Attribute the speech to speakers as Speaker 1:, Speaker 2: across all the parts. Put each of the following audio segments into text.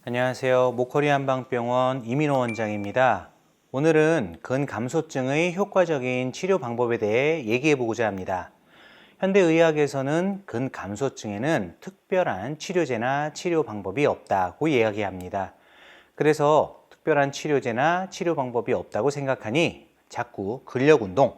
Speaker 1: 안녕하세요. 목걸이 한방병원 이민호 원장입니다. 오늘은 근감소증의 효과적인 치료 방법에 대해 얘기해 보고자 합니다. 현대의학에서는 근감소증에는 특별한 치료제나 치료 방법이 없다고 이야기합니다. 그래서 특별한 치료제나 치료 방법이 없다고 생각하니 자꾸 근력운동,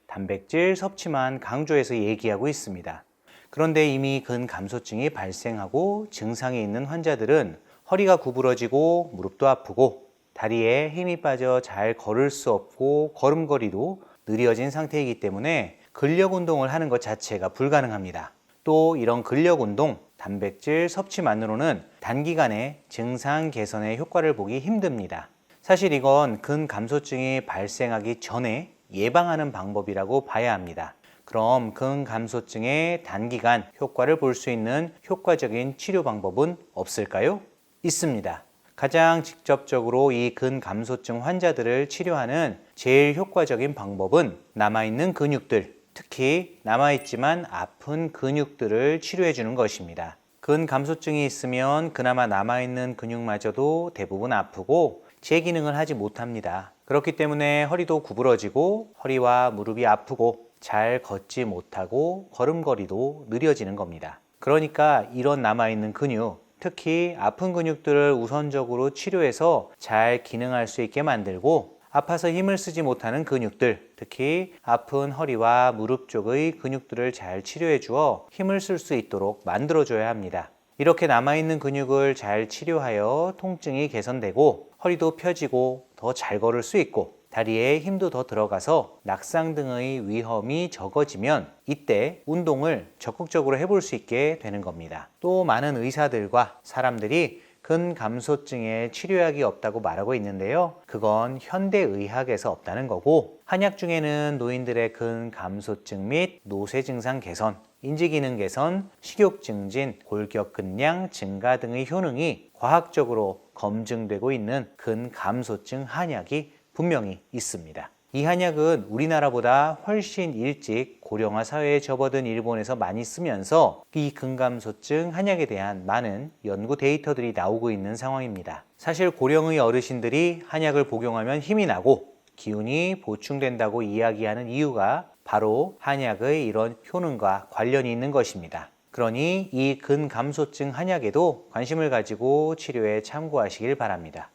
Speaker 1: 단백질 섭취만 강조해서 얘기하고 있습니다. 그런데 이미 근감소증이 발생하고 증상이 있는 환자들은 허리가 구부러지고 무릎도 아프고 다리에 힘이 빠져 잘 걸을 수 없고 걸음걸이도 느려진 상태이기 때문에 근력 운동을 하는 것 자체가 불가능합니다. 또 이런 근력 운동, 단백질 섭취만으로는 단기간에 증상 개선의 효과를 보기 힘듭니다. 사실 이건 근감소증이 발생하기 전에 예방하는 방법이라고 봐야 합니다. 그럼 근감소증의 단기간 효과를 볼 수 있는 효과적인 치료 방법은 없을까요? 있습니다. 가장 직접적으로 이 근감소증 환자들을 치료하는 제일 효과적인 방법은 남아있는 근육들, 특히 남아있지만 아픈 근육들을 치료해 주는 것입니다. 근감소증이 있으면 그나마 남아있는 근육마저도 대부분 아프고 제 기능을 하지 못합니다. 그렇기 때문에 허리도 구부러지고 허리와 무릎이 아프고 잘 걷지 못하고 걸음걸이도 느려지는 겁니다. 그러니까 이런 남아있는 근육, 특히 아픈 근육들을 우선적으로 치료해서 잘 기능할 수 있게 만들고 아파서 힘을 쓰지 못하는 근육들, 특히 아픈 허리와 무릎 쪽의 근육들을 잘 치료해 주어 힘을 쓸 수 있도록 만들어 줘야 합니다. 이렇게 남아있는 근육을 잘 치료하여 통증이 개선되고 허리도 펴지고 더 잘 걸을 수 있고 다리에 힘도 더 들어가서 낙상 등의 위험이 적어지면 이때 운동을 적극적으로 해볼 수 있게 되는 겁니다. 또 많은 의사들과 사람들이 근감소증에 치료약이 없다고 말하고 있는데요. 그건 현대의학에서 없다는 거고 한약 중에는 노인들의 근감소증 및 노쇠 증상 개선, 인지기능 개선, 식욕 증진, 골격 근량 증가 등의 효능이 과학적으로 검증되고 있는 근감소증 한약이 분명히 있습니다. 이 한약은 우리나라보다 훨씬 일찍 고령화 사회에 접어든 일본에서 많이 쓰면서 이 근감소증 한약에 대한 많은 연구 데이터들이 나오고 있는 상황입니다. 사실 고령의 어르신들이 한약을 복용하면 힘이 나고 기운이 보충된다고 이야기하는 이유가 바로 한약의 이런 효능과 관련이 있는 것입니다. 그러니 이 근감소증 한약에도 관심을 가지고 치료에 참고하시길 바랍니다.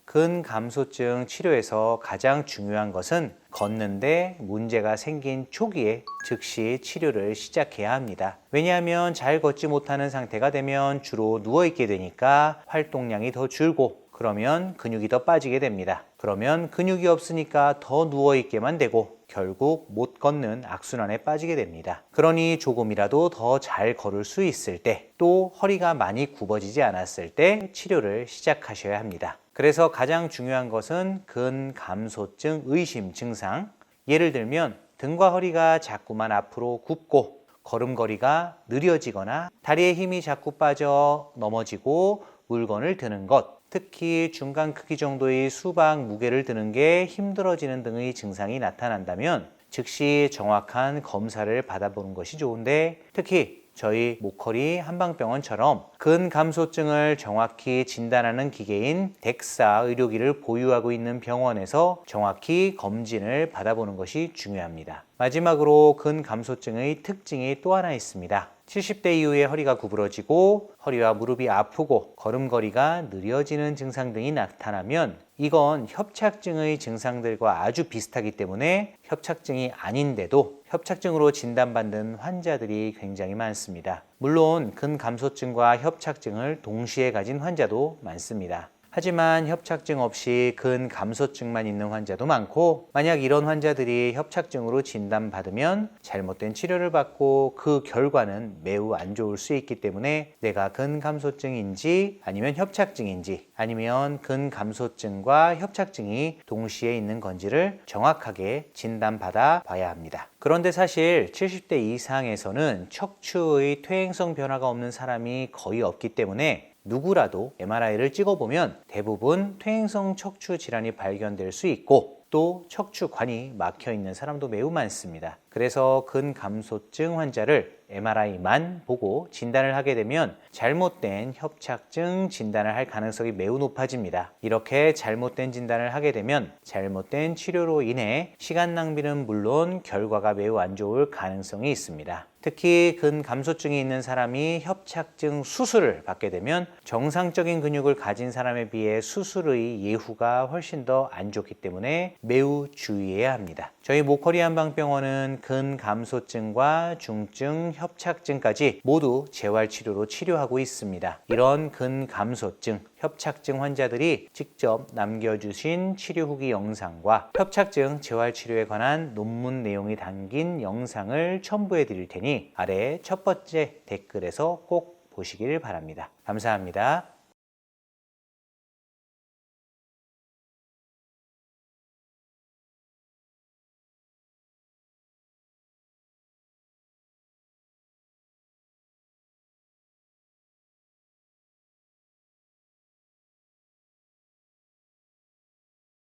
Speaker 1: 근감소증 치료에서 가장 중요한 것은 걷는데 문제가 생긴 초기에 즉시 치료를 시작해야 합니다. 왜냐하면 잘 걷지 못하는 상태가 되면 주로 누워있게 되니까 활동량이 더 줄고 그러면 근육이 더 빠지게 됩니다. 그러면 근육이 없으니까 더 누워있게만 되고 결국 못 걷는 악순환에 빠지게 됩니다. 그러니 조금이라도 더 잘 걸을 수 있을 때, 또 허리가 많이 굽어지지 않았을 때 치료를 시작하셔야 합니다. 그래서 가장 중요한 것은 근감소증 의심 증상, 예를 들면 등과 허리가 자꾸만 앞으로 굽고 걸음걸이가 느려지거나 다리에 힘이 자꾸 빠져 넘어지고 물건을 드는 것, 특히 중간 크기 정도의 수박 무게를 드는 게 힘들어지는 등의 증상이 나타난다면 즉시 정확한 검사를 받아보는 것이 좋은데, 특히 저희 목걸이 한방병원처럼 근감소증을 정확히 진단하는 기계인 덱사 의료기를 보유하고 있는 병원에서 정확히 검진을 받아보는 것이 중요합니다. 마지막으로 근감소증의 특징이 또 하나 있습니다. 70대 이후에 허리가 구부러지고 허리와 무릎이 아프고 걸음걸이가 느려지는 증상 등이 나타나면 이건 협착증의 증상들과 아주 비슷하기 때문에 협착증이 아닌데도 협착증으로 진단받는 환자들이 굉장히 많습니다. 물론 근감소증과 협착증을 동시에 가진 환자도 많습니다. 하지만 협착증 없이 근감소증만 있는 환자도 많고, 만약 이런 환자들이 협착증으로 진단받으면 잘못된 치료를 받고 그 결과는 매우 안 좋을 수 있기 때문에 내가 근감소증인지 아니면 협착증인지 아니면 근감소증과 협착증이 동시에 있는 건지를 정확하게 진단받아 봐야 합니다. 그런데 사실 70대 이상에서는 척추의 퇴행성 변화가 없는 사람이 거의 없기 때문에 누구라도 MRI를 찍어보면 대부분 퇴행성 척추 질환이 발견될 수 있고, 또 척추관이 막혀 있는 사람도 매우 많습니다. 그래서 근감소증 환자를 MRI만 보고 진단을 하게 되면 잘못된 협착증 진단을 할 가능성이 매우 높아집니다. 이렇게 잘못된 진단을 하게 되면 잘못된 치료로 인해 시간 낭비는 물론 결과가 매우 안 좋을 가능성이 있습니다. 특히 근감소증이 있는 사람이 협착증 수술을 받게 되면 정상적인 근육을 가진 사람에 비해 수술의 예후가 훨씬 더 안 좋기 때문에 매우 주의해야 합니다. 저희 모커리 한방병원은 근감소증과 중증 협착증까지 모두 재활치료로 치료하고 있습니다. 이런 근감소증, 협착증 환자들이 직접 남겨주신 치료 후기 영상과 협착증 재활치료에 관한 논문 내용이 담긴 영상을 첨부해 드릴 테니 아래 첫 번째 댓글에서 꼭 보시길 바랍니다. 감사합니다.